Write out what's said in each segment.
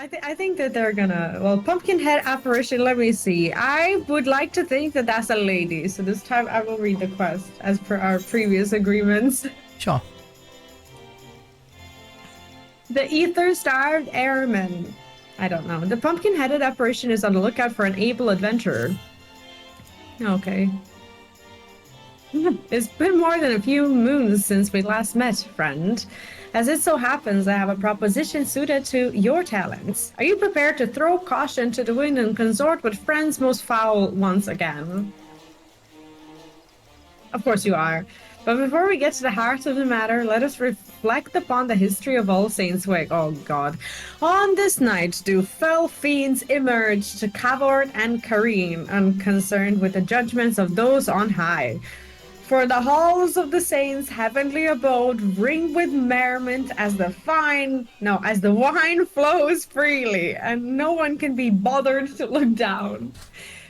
I think that they're gonna. Well, Pumpkinhead apparition. Let me see. I would like to think that that's a lady. So this time I will read the quest as per our previous agreements. Sure. The ether-starved airman. I don't know. The pumpkin-headed apparition is on the lookout for an able adventurer. Okay. It's been more than a few moons since we last met, friend. As it so happens, I have a proposition suited to your talents. Are you prepared to throw caution to the wind and consort with friends most foul once again? Of course you are. But before we get to the heart of the matter, let us reflect upon the history of All Saints' Wake. Oh god. On this night do fell fiends emerge to cavort and careen, unconcerned with the judgments of those on high. For the halls of the saints' heavenly abode ring with merriment as the wine flows freely, and no one can be bothered to look down.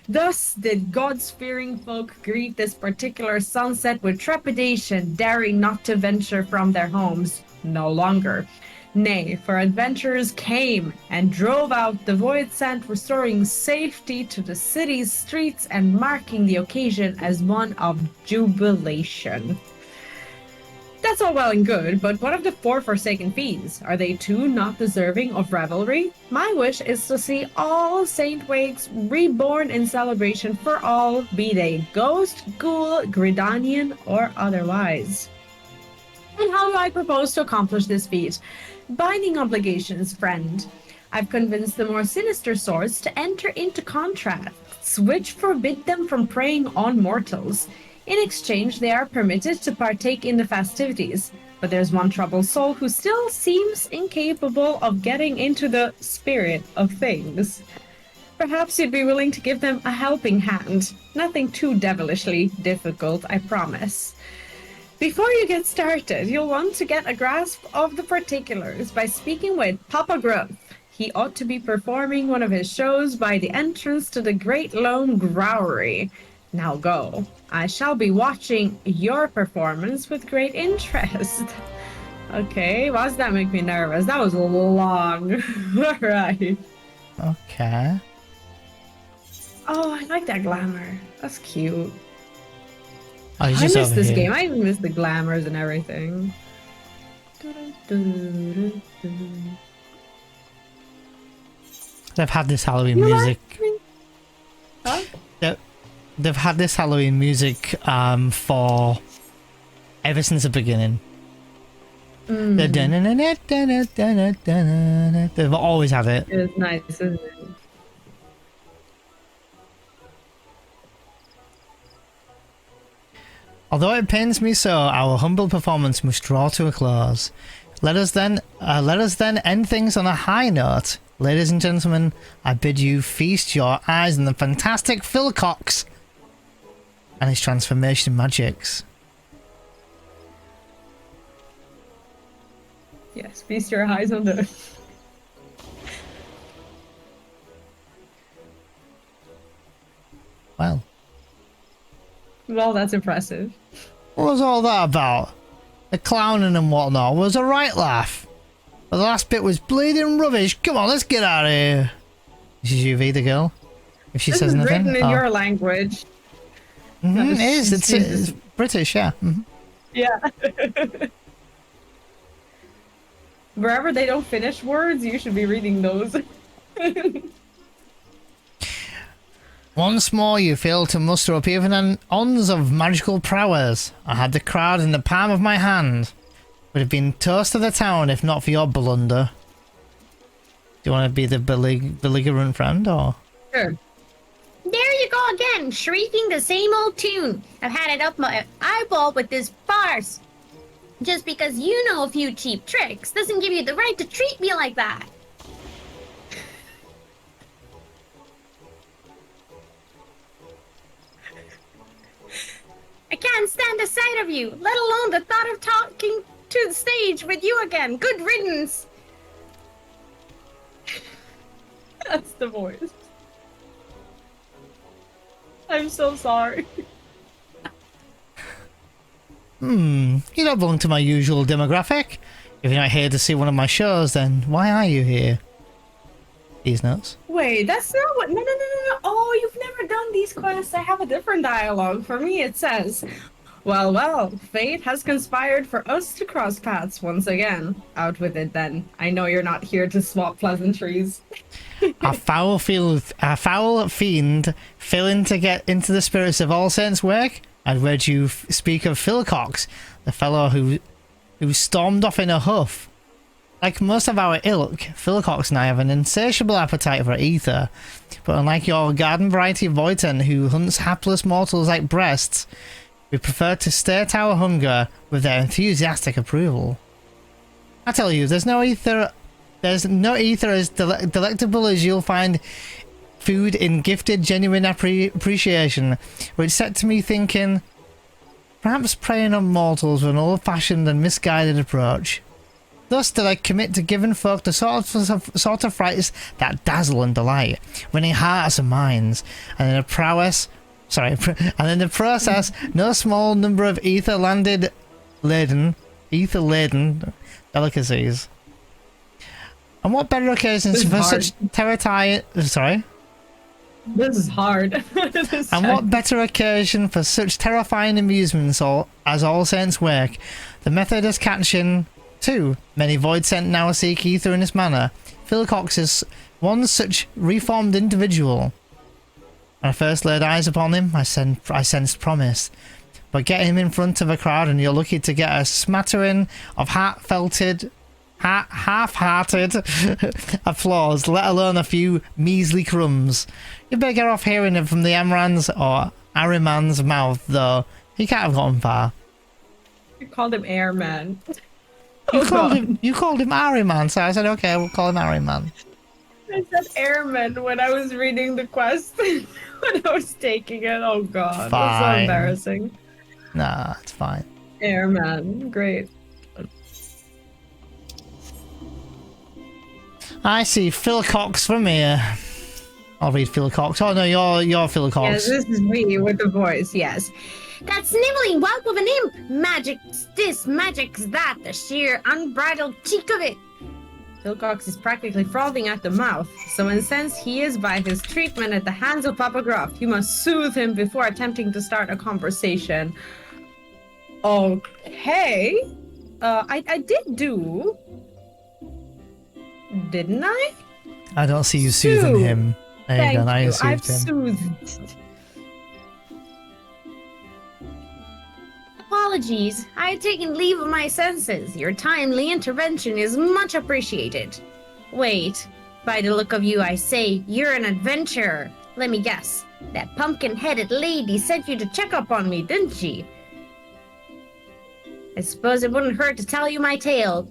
Thus did God-fearing folk greet this particular sunset with trepidation, daring not to venture from their homes no longer. Nay, for adventurers came and drove out the void sent, restoring safety to the city's streets and marking the occasion as one of jubilation. That's all well and good, but what of the four forsaken fiends? Are they too not deserving of revelry? My wish is to see all Saint Wakes reborn in celebration for all, be they ghost, ghoul, Gridanian, or otherwise. And how do I propose to accomplish this feat? Binding obligations, friend. I've convinced the more sinister sorts to enter into contracts which forbid them from preying on mortals. In exchange, they are permitted to partake in the festivities, but there's one troubled soul who still seems incapable of getting into the spirit of things. Perhaps you'd be willing to give them a helping hand. Nothing too devilishly difficult, I promise. Before you get started, you'll want to get a grasp of the particulars by speaking with Papa Gruff. He ought to be performing one of his shows by the entrance to the Great Lone Growlery. Now go. I shall be watching your performance with great interest. Okay, why does that make me nervous? That was long. Alright. Okay. Oh, I like that glamour. That's cute. Oh, I miss this game. I miss the glamours and everything. They've had this Halloween music. Huh? They've had this Halloween music for ever since the beginning. They've always had it. It's nice, isn't it? Although it pains me so, our humble performance must draw to a close. Let us then end things on a high note. Ladies and gentlemen, I bid you feast your eyes on the fantastic Phil Cox and his transformation magics. Yes, feast your eyes on the... Well. Well, that's impressive. What was all that about? The clowning and whatnot was a right laugh. But the last bit was bleeding rubbish. Come on, let's get out of here. This is UV, the girl. If she says nothing. Written in your language. It is. It's British, yeah. Yeah. Wherever they don't finish words, you should be reading those. Once more you failed to muster up even an ounce of magical prowess. I had the crowd in the palm of my hand. Would have been toast of the town if not for your blunder. Do you want to be the belligerent friend, or? Sure. There you go again, shrieking the same old tune. I've had it up my eyeball with this farce. Just because you know a few cheap tricks doesn't give you the right to treat me like that. I can't stand the sight of you, let alone the thought of talking to the stage with you again. Good riddance. That's the voice. I'm so sorry. You don't belong to my usual demographic. If you're not here to see one of my shows, then why are you here? these notes. Wait, that's not what. No. Oh, you've never done these quests. I have a different dialogue. For me, it says, well, fate has conspired for us to cross paths once again. Out with it then. I know you're not here to swap pleasantries. A foul fiend failing to get into the spirits of All Saints' work. I'd read you speak of Phil Cox, the fellow who stormed off in a huff. Like most of our ilk, Phil Cox and I have an insatiable appetite for ether, but unlike your garden variety Voighton who hunts hapless mortals like breasts, we prefer to state our hunger with their enthusiastic approval. I tell you, there's no ether as delectable as you'll find food in gifted genuine appreciation, which set to me thinking, perhaps preying on mortals with an old-fashioned and misguided approach. Thus did I commit to giving folk the sort of frights that dazzle and delight, winning hearts and minds, and in the process, no small number of ether-laden delicacies. And what better occasions for such terrifying... Sorry? This is hard. And what better occasion for such terrifying amusements as All Saints' work? The Methodist catching, too. Many void sent now seek ether in this manner. Phil Cox is one such reformed individual. When I first laid eyes upon him, I sensed promise. But get him in front of a crowd and you're lucky to get a smattering of half-hearted applause, let alone a few measly crumbs. You better get off hearing it from the Amran's or Ariman's mouth, though. He can't have gotten far. You called him Airman. You called him Ariman, so I said, okay, we'll call him Ariman. I said Airman when I was reading the quest. When I was taking it. Oh god, that's so embarrassing. Nah, it's fine. Airman, great. I see Phil Cox from here. I'll read Phil Cox. Oh no, you're Phil Cox. Yes, this is me with the voice, yes. That sniveling whelp of an imp! Magic's this, magic's that, the sheer unbridled cheek of it! Phil Cox is practically frothing at the mouth, so incensed he is by his treatment at the hands of Papa Gruff. You must soothe him before attempting to start a conversation. Okay. I did do... Didn't I? I don't see you soothing him. There you go, now you I've soothed him. soothed. Apologies, I had taken leave of my senses. Your timely intervention is much appreciated. Wait, by the look of you, I say you're an adventurer. Let me guess. That pumpkin-headed lady sent you to check up on me, didn't she? I suppose it wouldn't hurt to tell you my tale.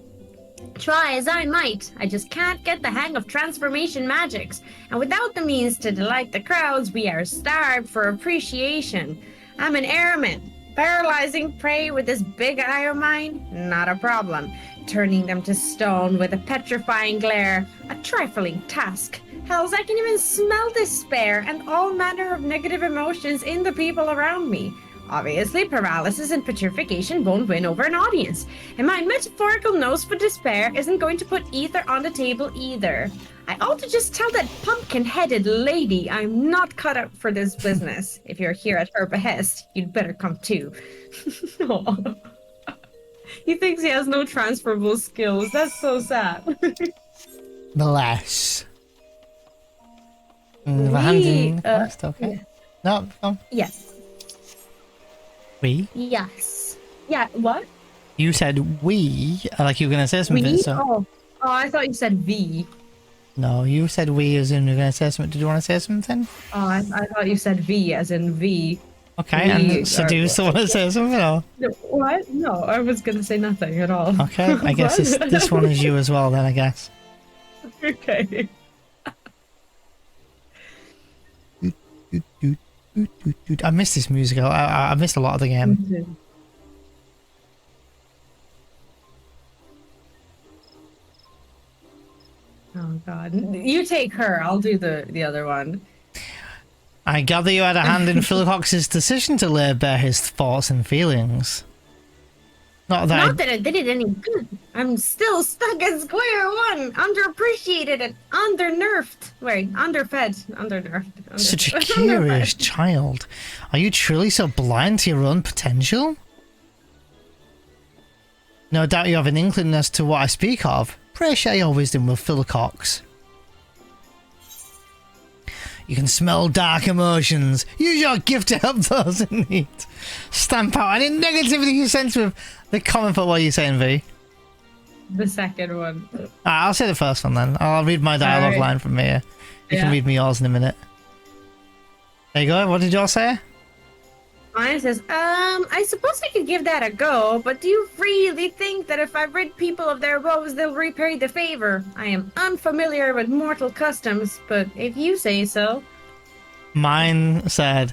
Try as I might, I just can't get the hang of transformation magics, and without the means to delight the crowds, we are starved for appreciation. I'm an airman. Paralyzing prey with this big eye of mine? Not a problem. Turning them to stone with a petrifying glare? A trifling task. Hells, I can even smell despair and all manner of negative emotions in the people around me. Obviously, paralysis and petrification won't win over an audience, and my metaphorical nose for despair isn't going to put ether on the table either. I ought to just tell that pumpkin-headed lady I'm not cut out for this business. If you're here at her behest, you'd better come too. Aw. He thinks he has no transferable skills. That's so sad. Bless. The hand in first, okay. Yeah. No. Yes. We? Yes. Yeah, what? You said we, like you were going to say something. We? So. Oh, I thought you said V. No, you said we as in you're going to say something. Did you want to say something? Oh, I thought you said V as in V. Okay, and so do you still want to say something? Or? What? No, I was going to say nothing at all. Okay, I guess this one is you as well then, I guess. Okay. I missed this music. I missed a lot of the game. Oh god. You take her, I'll do the other one. I gather you had a hand in Phil Cox's decision to lay bare his thoughts and feelings. Not that Not that it did it any good. I'm still stuck at square one. Underappreciated and undernerfed. Wait, underfed. Undernerfed. Such a curious child. Are you truly so blind to your own potential? No doubt you have an inkling as to what I speak of. Pray share your wisdom with Phil Cox. You can smell dark emotions. Use your gift to help those in need. Stamp out any negativity you sense with the comment for what you're saying, V. The second one. Alright, I'll say the first one then. I'll read my dialogue line from here. You can read me yours in a minute. There you go. What did yours say? Mine says, I suppose I could give that a go, but do you really think that if I rid people of their woes, they'll repay the favor? I am unfamiliar with mortal customs, but if you say so. Mine said,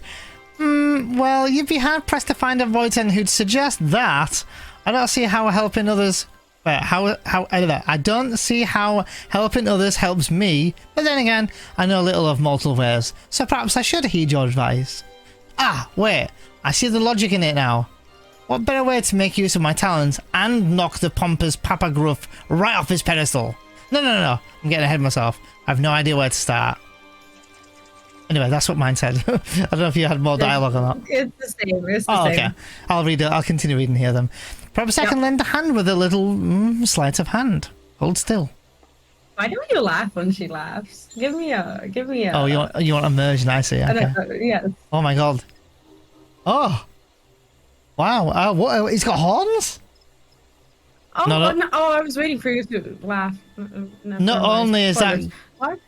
well, you'd be hard-pressed to find a voidsen who'd suggest that. I don't see how helping others... I don't see how helping others helps me, but then again, I know little of mortal ways, so perhaps I should heed your advice. Ah, wait, I see the logic in it now. What better way to make use of my talents and knock the pompous Papa Gruff right off his pedestal? No, I'm getting ahead of myself. I have no idea where to start. Anyway, that's what mine said. I don't know if you had more dialogue or not. It's the same. It's the same. Okay. I'll read it. I'll continue reading here then. Perhaps I can lend a hand with a little sleight of hand. Hold still. Why don't you laugh when she laughs? Give me a. Oh, you want immersion? I see. Okay. Yes. Oh my god. Oh. Wow. What? He's got horns. Oh no. I was waiting for you to laugh. Not only is that. What?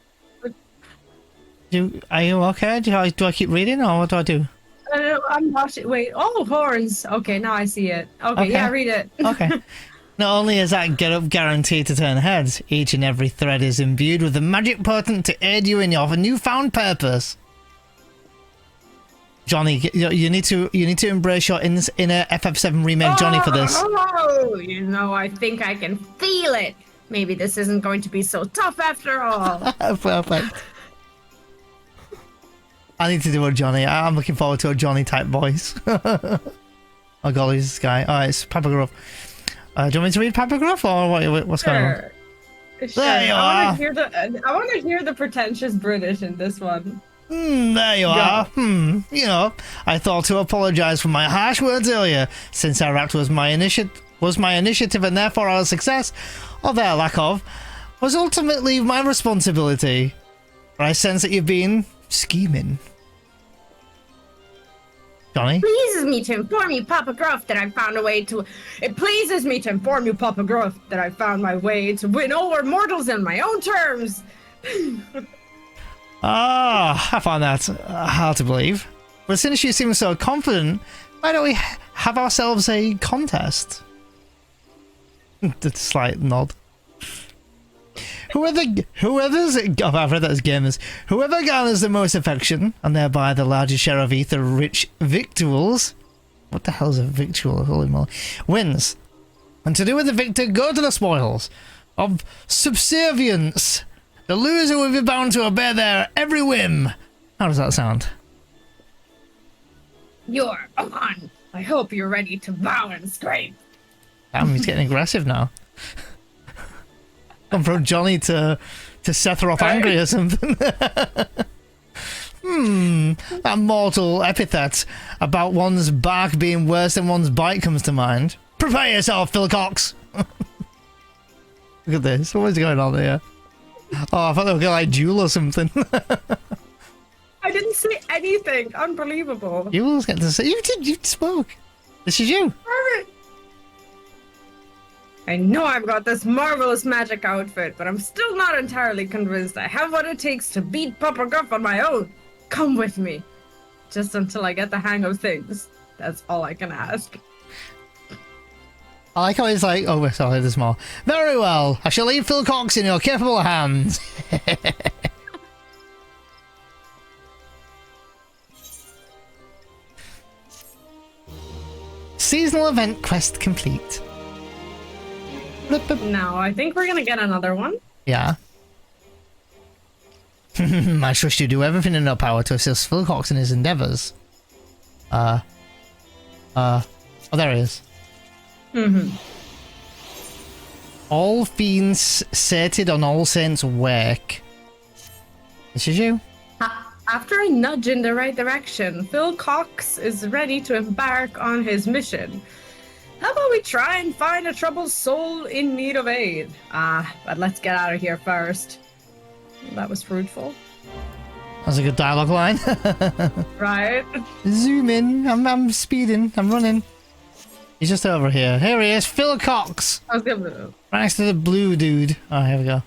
Are you okay? Do I keep reading or what do I do? I'm watching. Wait. Oh, horns. Okay, now I see it. Okay. Yeah, read it. Okay. Not only is that guaranteed to turn heads, each and every thread is imbued with a magic potent to aid you in your newfound purpose. Johnny, you need to embrace your inner FF7 remake Johnny for this. Oh, I think I can feel it. Maybe this isn't going to be so tough after all. Perfect. I need to do a Johnny. I'm looking forward to a Johnny type voice. Oh golly, this guy. Alright, it's Papa Gruff. Do you want me to read Papa Gruff or what's going on? Sure. There you are. I want to hear the pretentious British in this one. There you are. You know, I thought to apologise for my harsh words earlier, since our act was my initiative and therefore our success, or their lack of, was ultimately my responsibility. But I sense that you've been scheming. Johnny? It pleases me to inform you, Papa Gruff, that I found my way to win over mortals on my own terms. I find that hard to believe. But since you seem so confident, why don't we have ourselves a contest? The slight nod. I've read that as gamers. Whoever garners the most affection, and thereby the largest share of ether-rich victuals... What the hell is a victual? Holy moly. Wins. And to do with the victor, go to the spoils of subservience. The loser will be bound to obey their every whim. How does that sound? You're on. I hope you're ready to bow and scrape. Damn, he's getting aggressive now. Gone from Johnny to Sephiroth angry or something. That mortal epithet about one's bark being worse than one's bite comes to mind. Prepare yourself, Phil Cox. Look at this. What is going on here? Oh, I thought they were going to like duel or something. I didn't say anything. Unbelievable. You always get to say you spoke. This is you. Perfect. I know I've got this marvelous magic outfit, but I'm still not entirely convinced I have what it takes to beat Papa Gruff on my own. Come with me. Just until I get the hang of things. That's all I can ask. I like how he's like, oh, sorry, there's more. Very well. I shall leave Phil Cox in your capable hands. Seasonal event quest complete. Now, I think we're gonna get another one. Yeah. I trust you do everything in your power to assist Phil Cox in his endeavours. Oh, there he is. Mm-hmm. All fiends sated on All Saints' wake. This is you? After a nudge in the right direction, Phil Cox is ready to embark on his mission. How about we try and find a troubled soul in need of aid? But let's get out of here first. That was fruitful. That's a good dialogue line. Right? Zoom in. I'm speeding. I'm running. He's just over here. Here he is, Phil Cox. I was gonna... Right next to the blue dude. Oh, here we go.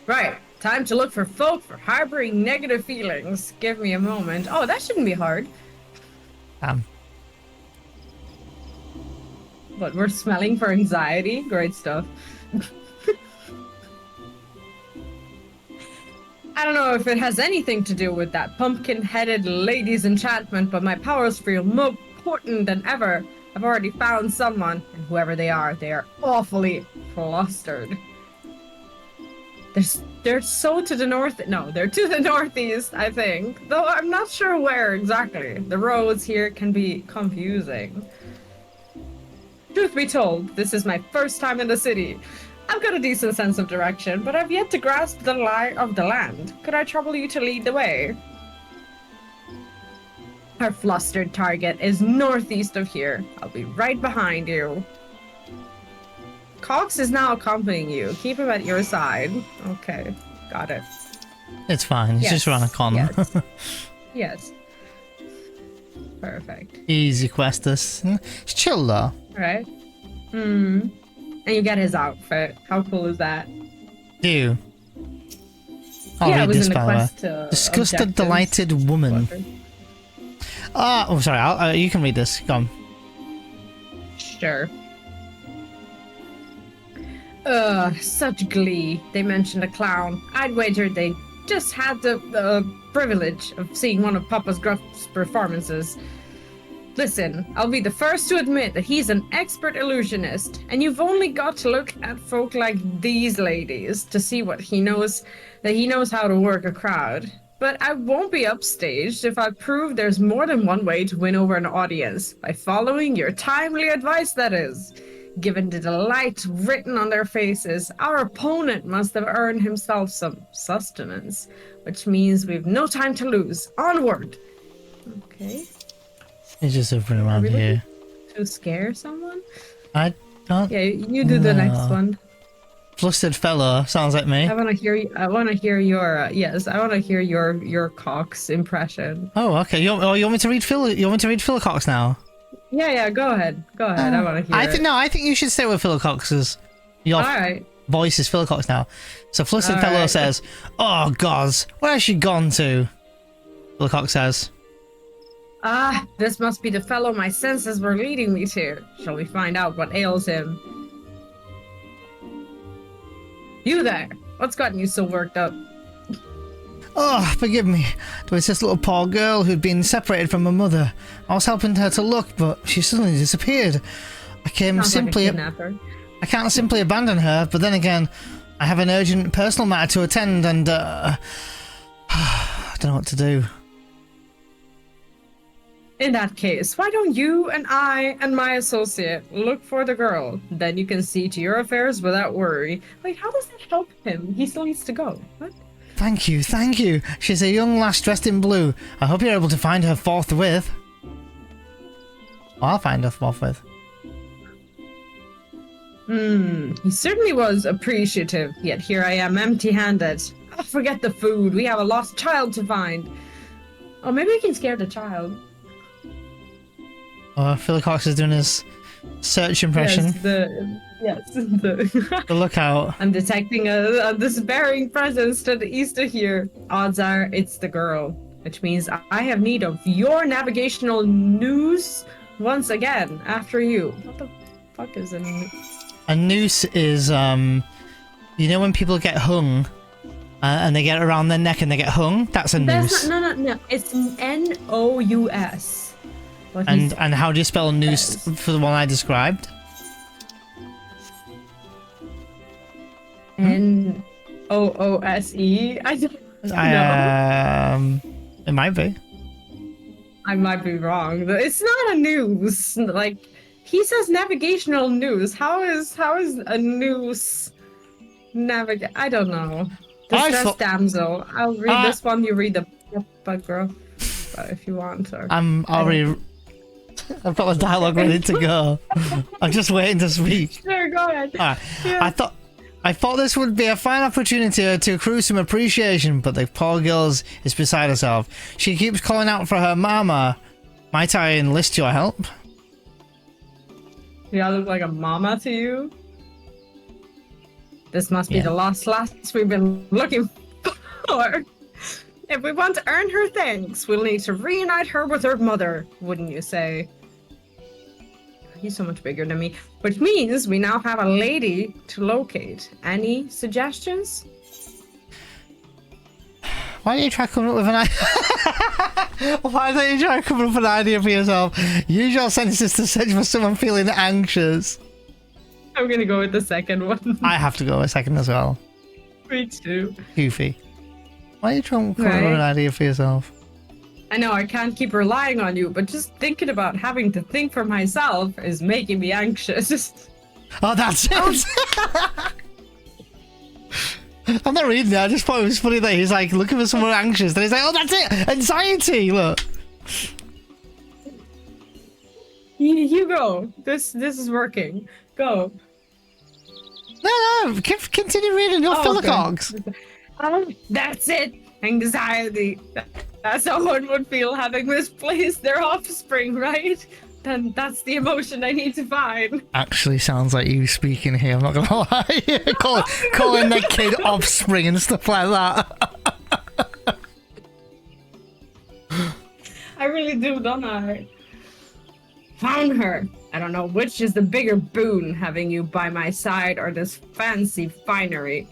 Right. Time to look for folk for harboring negative feelings. Give me a moment. Oh, that shouldn't be hard. But we're smelling for anxiety? Great stuff. I don't know if it has anything to do with that pumpkin-headed lady's enchantment, but my powers feel more potent than ever. I've already found someone, and whoever they are awfully flustered. They're so to the north. No, they're to the northeast, I think. Though I'm not sure where exactly. The roads here can be confusing. Truth be told, this is my first time in the city. I've got a decent sense of direction, but I've yet to grasp the lie of the land. Could I trouble you to lead the way? Our flustered target is northeast of here. I'll be right behind you. Cox is now accompanying you. Keep him at your side. Okay, got it. It's fine. He's just run a con. Yes. Yes. Perfect. Easy quest this. It's chill though. Right? And you get his outfit. How cool is that? Do you? I'll yeah, read it was this in the by the way. quest Disgusted, objectives. delighted woman. Oh, sorry. You can read this. Go on. Sure. Such glee. They mentioned a clown. I'd wager they just had the privilege of seeing one of Papa's Gruff's performances. Listen, I'll be the first to admit that he's an expert illusionist, and you've only got to look at folk like these ladies to see that he knows how to work a crowd. But I won't be upstaged if I prove there's more than one way to win over an audience, by following your timely advice, that is. Given the delight written on their faces, our opponent must have earned himself some sustenance, which means we've no time to lose. Onward! Okay. He's just hovering around here. To scare someone? I don't. Yeah, you do the next one. Flustered fellow sounds like me. I want to hear your yes. I want to hear your Cox impression. Oh, okay. You want me to read Phil? You want me to read Phil Cox now? Yeah. Go ahead. I want to hear. I think you should stay with Phil Cox's. Your All right. voice is Phil Cox now. So flustered fellow says, "Oh gods, where has she gone to?" Phil Cox says, This must be the fellow my senses were leading me to. Shall we find out what ails him? You there? What's gotten you so worked up? "Oh, forgive me. There was this little poor girl who'd been separated from her mother. I was helping her to look, but she suddenly disappeared. I can't simply abandon her, but then again, I have an urgent personal matter to attend, and I don't know what to do." In that case, why don't you and I and my associate look for the girl? Then you can see to your affairs without worry. Wait, how does that help him? He still needs to go. What? Thank you. She's a young lass dressed in blue. I hope you're able to find her forthwith. I'll find her forthwith. He certainly was appreciative, yet here I am empty-handed. Oh, forget the food. We have a lost child to find. Oh, maybe we can scare the child. Phil Cox is doing his search impression. Yes, the Look out. I'm detecting a despairing presence to the east of here. Odds are it's the girl, which means I have need of your navigational news once again. After you. What the fuck is a noose? A noose is, you know when people get hung and they get around their neck and they get hung? That's a noose. No. It's N-O-U-S. And how do you spell noose for the one I described? N-O-O-S-E? I don't know. It might be. I might be wrong. It's not a noose. Like he says navigational noose. How is a noose navigate? I don't know. I Distressed thought damsel. I'll read I this one. You read the paragraph if you want. Or I'm already. I've got the dialogue ready to go. I'm just waiting to speak. Sure, go ahead. Alright. Yeah. I thought this would be a fine opportunity to accrue some appreciation, but the poor girl is beside herself. She keeps calling out for her mama. Might I enlist your help? Do I look like a mama to you? This must be Yeah. the lost lass we've been looking for. If we want to earn her thanks, we'll need to reunite her with her mother, wouldn't you say? He's so much bigger than me, which means we now have a lady to locate. Any suggestions? Why don't you try coming up with an idea? Why don't you try coming up with an idea for yourself? Use your senses to search for someone feeling anxious. I'm gonna go with the second one. I have to go a second as well. Me too. Goofy. Why don't you try and come up with an idea for yourself? I know I can't keep relying on you, but just thinking about having to think for myself is making me anxious. Oh, that's it! I'm not reading it, I just thought it was funny that he's like looking for someone anxious, then he's like, oh, that's it! Anxiety, look! You go. This is working. Go. No, continue reading, you'll fill the okay. cogs. That's it. Anxiety. That's how one would feel having misplaced their offspring, right? Then that's the emotion I need to find. Actually sounds like you speaking here, I'm not gonna lie. Calling the kid offspring and stuff like that. I really do, don't I? Found her. I don't know which is the bigger boon, having you by my side or this fancy finery.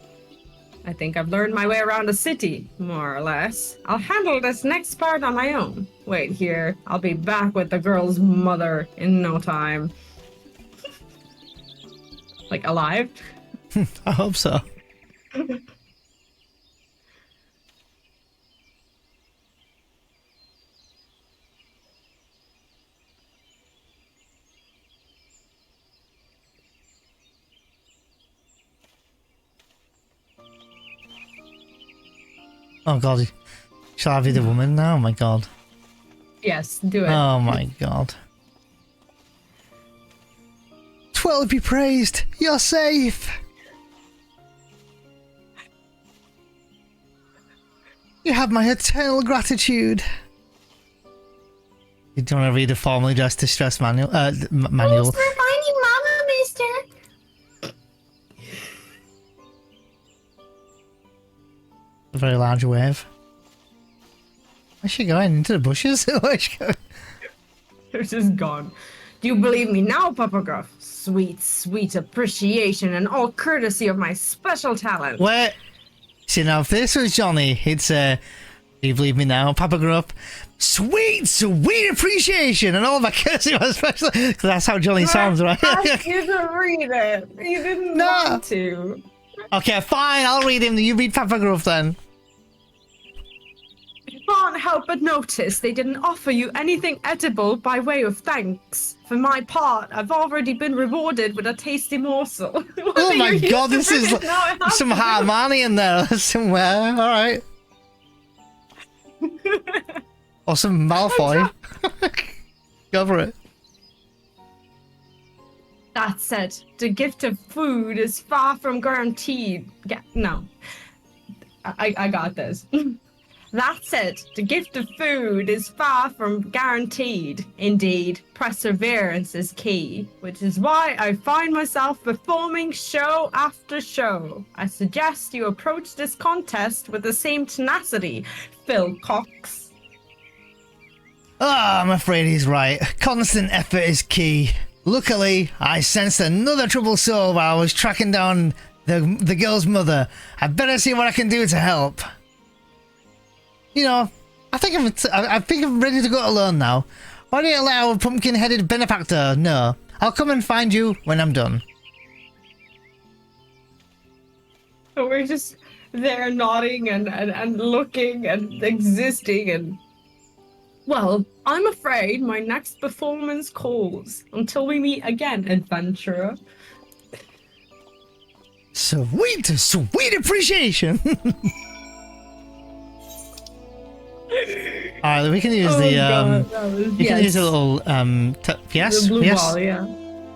I think I've learned my way around the city, more or less. I'll handle this next part on my own. Wait here. I'll be back with the girl's mother in no time. Like, alive? I hope so. Oh god, shall I be the woman now? Oh my god. Yes, do it. Oh my god. 12 be praised! You're safe! You have my eternal gratitude! You don't want to read a formally dressed distress manual? Manual. Thanks for finding Mama, mister. A very large wave. Where's she going? Into the bushes? Where's she going? They're just gone. Do you believe me now, Papa Gruff? Sweet, sweet appreciation and all courtesy of my special talent. Wait. See, now if this was Johnny, he'd say, do you believe me now, Papa Gruff? Sweet, sweet appreciation and all of my courtesy, especially because that's how Johnny sounds, right? I asked you to read it. You didn't No. want to. Okay, fine, I'll read him. You read Papa Gruff then. Can't help but notice they didn't offer you anything edible by way of thanks. For my part, I've already been rewarded with a tasty morsel. Oh my god, this is some Harmony in there somewhere. Alright. Or some Malfoy. Go for it. That said, the gift of food is far from guaranteed. No. I got this. That said, the gift of food is far from guaranteed. Indeed, perseverance is key, which is why I find myself performing show after show. I suggest you approach this contest with the same tenacity, Phil Cox. Ah, I'm afraid he's right. Constant effort is key. Luckily, I sensed another troubled soul while I was tracking down the girl's mother. I better see what I can do to help. You know, I think I'm ready to go alone now. Why don't you let our pumpkin-headed benefactor know? I'll come and find you when I'm done. So we're just there nodding and looking and existing and Well, I'm afraid my next performance calls. Until we meet again, adventurer. Sweet, sweet appreciation. Alright, we can use we can use a little yes, the blue yes. ball, yeah.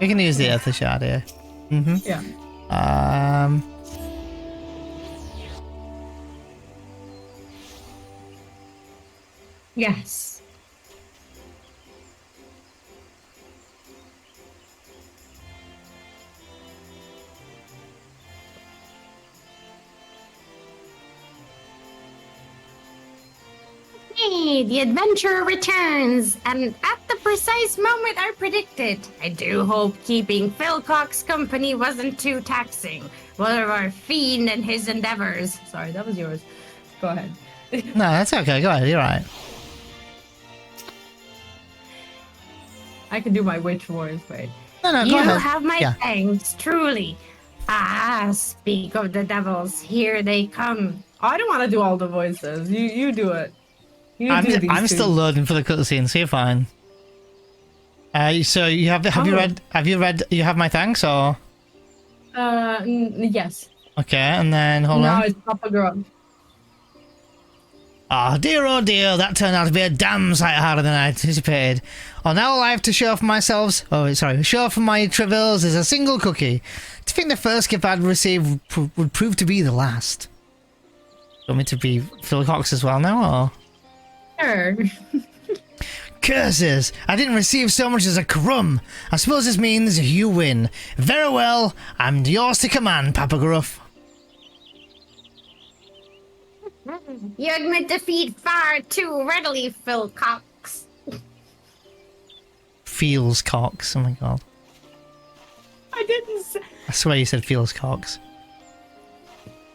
We can use the Ether Shard here. Mm-hmm. Yeah. Yes. Hey, the adventurer returns, and at the precise moment I predicted. I do hope keeping Phil Cox company wasn't too taxing. What of our fiend and his endeavors? Sorry, that was yours. Go ahead. No, that's okay. Go ahead. You're right. I can do my witch voice, wait. No, go You ahead. have my thanks, truly. Ah, speak of the devils, here they come. I don't want to do all the voices. You do it. I'm still loading for the cutscene, so you're fine. So you have you have my thanks or? Yes. Okay, and then hold on. No, it's Papa Grub. Oh dear, that turned out to be a damn sight harder than I anticipated. Now all I have to show for myself, show for my travails is a single cookie. To think the first gift I'd receive would prove to be the last. You want me to be Phil Cox as well now, or? Sure. Curses! I didn't receive so much as a crumb. I suppose this means you win. Very well, I'm yours to command, Papa Gruff. You admit defeat far too readily, Phil Cox. Feels Cox, oh my god. I didn't say... I swear you said Feels Cox.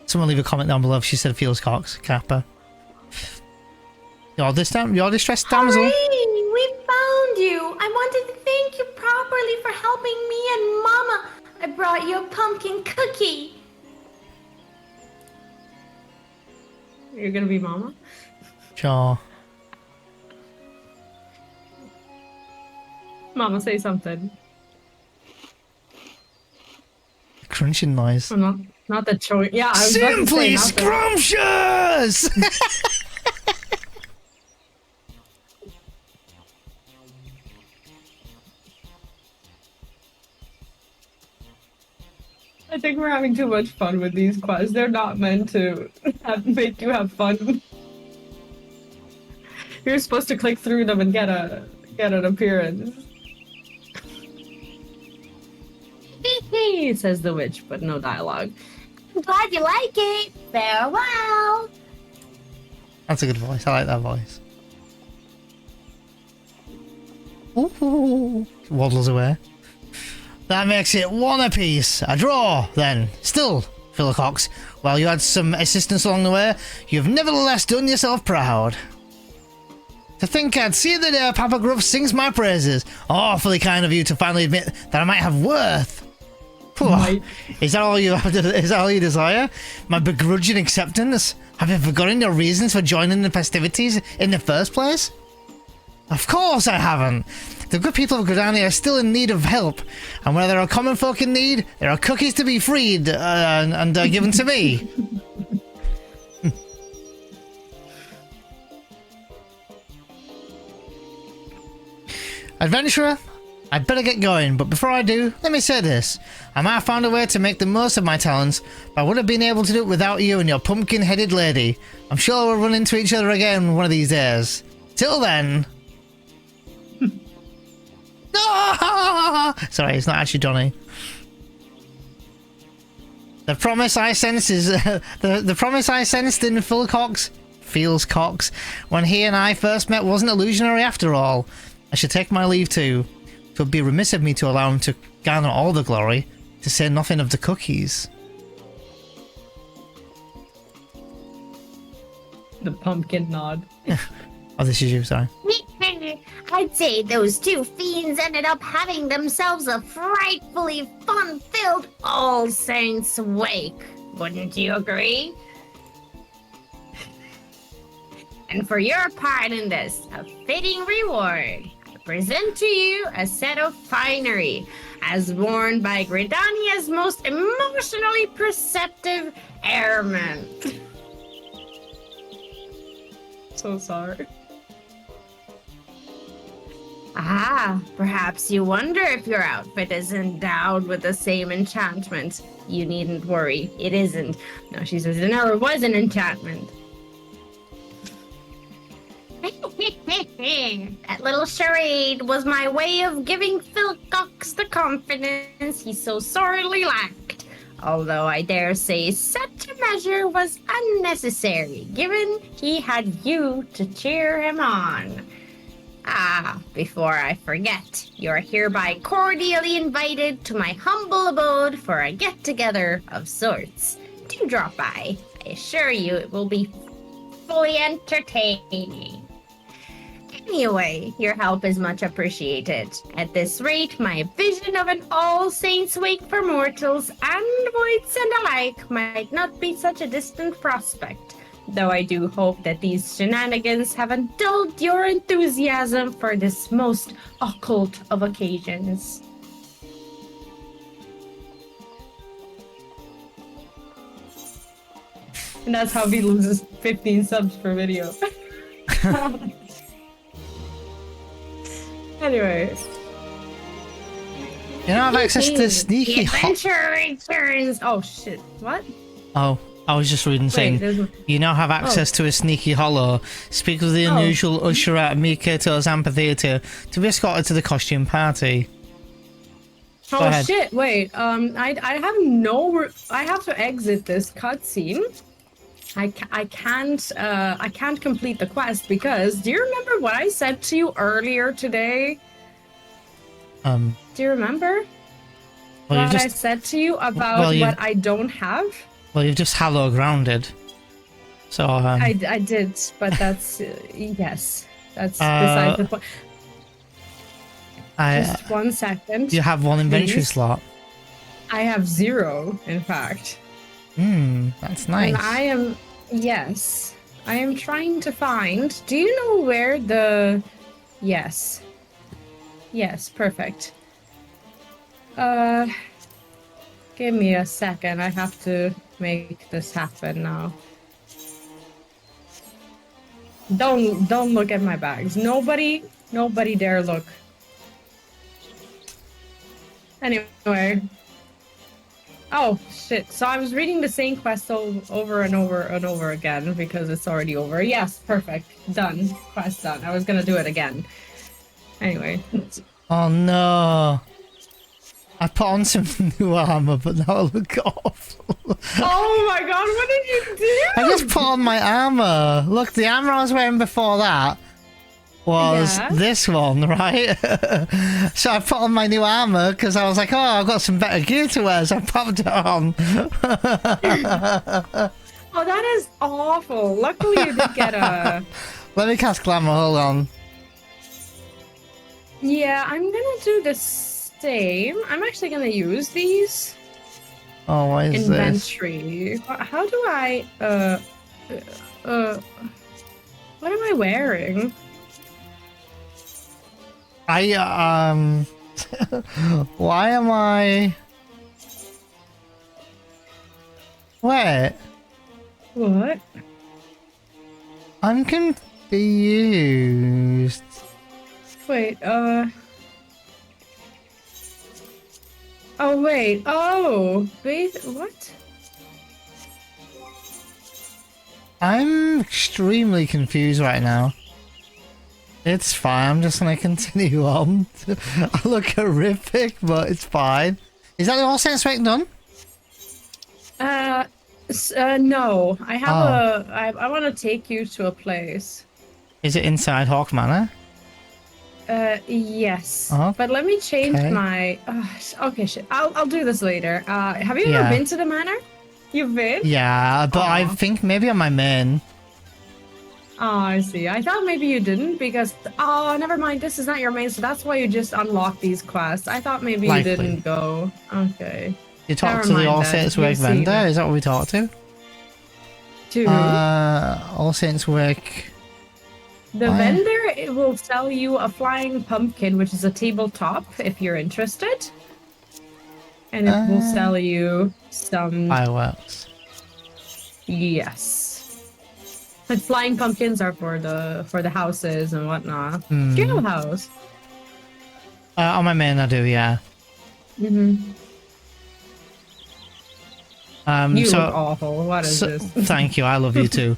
Someone leave a comment down below if she said Feels Cox, Kappa. You're distressed damsel. Hooray! We found you! I wanted to thank you properly for helping me and Mama. I brought you a pumpkin cookie. You're gonna be Mama? Sure. Mama, say something. Crunching noise. I'm not the choice. Yeah, I was about to Simply say, scrumptious! I think we're having too much fun with these quests. They're not meant to make you have fun. You're supposed to click through them and get an appearance. Says the witch, but no dialogue. I'm glad you like it. Farewell. That's a good voice. I like that voice. Ooh, waddles away. That makes it one apiece. A draw, then. Still, Phil Cox, while you had some assistance along the way, you've nevertheless done yourself proud. To think I'd see the day Papa Gruff sings my praises. Awfully kind of you to finally admit that I might have worth. Is that all you desire? My begrudging acceptance? Have you forgotten your reasons for joining the festivities in the first place? Of course I haven't. The good people of Gridania are still in need of help, and where there are common folk in need, there are cookies to be freed and given to me. Adventurer, I'd better get going, but before I do, let me say this. I might have found a way to make the most of my talents, but I would have been able to do it without you and your pumpkin-headed lady. I'm sure we'll run into each other again one of these days. Till then... Sorry, it's not actually Johnny. The promise I sense is... the promise I sensed in Phil Cox... Feels Cox... when he and I first met wasn't illusionary after all. I should take my leave too. It would be remiss of me to allow him to garner all the glory, to say nothing of the cookies. The pumpkin nod. Oh, this is you, sorry. I'd say those two fiends ended up having themselves a frightfully fun-filled All Saints Wake. Wouldn't you agree? And for your part in this, a fitting reward. I present to you a set of finery, as worn by Gridania's most emotionally perceptive airman. So sorry. Ah, perhaps you wonder if your outfit is endowed with the same enchantment. You needn't worry, it isn't. No, she says it never was an enchantment. That little charade was my way of giving Philcox the confidence he so sorely lacked. Although I dare say such a measure was unnecessary, given he had you to cheer him on. Ah, before I forget, you're hereby cordially invited to my humble abode for a get-together of sorts. Do drop by. I assure you it will be fully entertaining. Anyway, your help is much appreciated. At this rate, my vision of an All Saints Wake for mortals and voids and alike might not be such a distant prospect. Though I do hope that these shenanigans haven't dulled your enthusiasm for this most occult of occasions. And that's how he loses 15 subs per video. Anyway. You know, I have access to sneaky. The adventure returns. Oh shit! What? Oh, I was just reading saying you now have access to a sneaky hollow. Speak of the unusual usher at Mikato's amphitheater to be escorted to the costume party. Oh shit! Wait. I have no. I have to exit this cutscene. I can't complete the quest because do you remember what I said to you earlier today? Do you remember what I said to you about what I don't have? Well, you've just hollow grounded. So I did, but that's yes, that's besides the point. Just 1 second. You have one inventory slot. I have 0, in fact. That's nice. And I am, yes, I am trying to find, do you know where the, yes, perfect. Give me a second, I have to make this happen now. Don't look at my bags. Nobody dare look. Anyway. Oh, shit. So I was reading the same quest over and over and over again because it's already over. Yes, perfect. Done. Quest done. I was gonna do it again. Anyway. Oh no. I put on some new armor, but now I look awful. Oh my god, what did you do? I just put on my armor. Look, the armor I was wearing before that was this one, right? So I put on my new armor because I was like, oh, I've got some better gear to wear, so I popped it on. Oh, that is awful. Luckily you did get a... Let me cast glamour, hold on. Yeah, I'm gonna do the same. I'm actually gonna use these. Oh, what is inventory. How do I... what am I wearing? Why am I... Wait. What? I'm confused. Wait, Oh, wait. Oh, wait, what? I'm extremely confused right now. It's fine, I'm just gonna continue on. I look horrific, but it's fine. Is that the All Saints Wake done? No. I have I want to take you to a place. Is it inside Hawk Manor? Yes. Oh, but let me change my... okay, shit. I'll do this later. Have you ever been to the manor? You've been? Yeah, but I think maybe on my main. Oh, I see. I thought maybe you didn't because... Oh, never mind. This is not your main, so that's why you just unlocked these quests. I thought maybe you didn't go. Okay. You talked to the All Saints Wake vendor? Is that what we talked to? To All Saints Wake The Why? vendor it will sell you a flying pumpkin, which is a tabletop, if you're interested. And it will sell you some... Fireworks. Yes. But flying pumpkins are for the houses and whatnot. Do you have a house? On my main, I do, yeah. Mm-hmm. You so, look awful. What is this? Thank you. I love you too.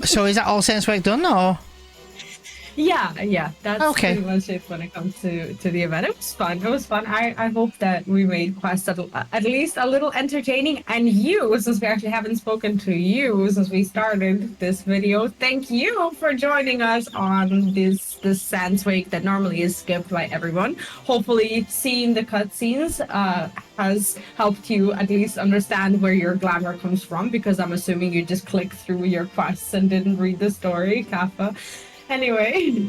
So is that All Saints Week done, or? Yeah. That's Okay. pretty much it when it comes to the event. It was fun. It was fun. I hope that we made Quest at least a little entertaining. And you, since we actually haven't spoken to you since we started this video, thank you for joining us on this Sans Week that normally is skipped by everyone. Hopefully, seeing the cutscenes has helped you at least understand where your glamour comes from, because I'm assuming you just clicked through your quests and didn't read the story, Kappa. Anyway,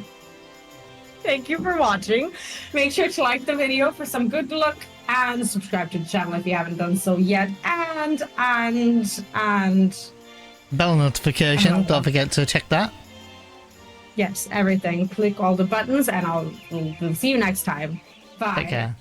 thank you for watching. Make sure to like the video for some good luck and subscribe to the channel if you haven't done so yet. And Bell notification. Don't forget to check that. yes, everything. Click all the buttons and we'll see you next time. Bye. Take care.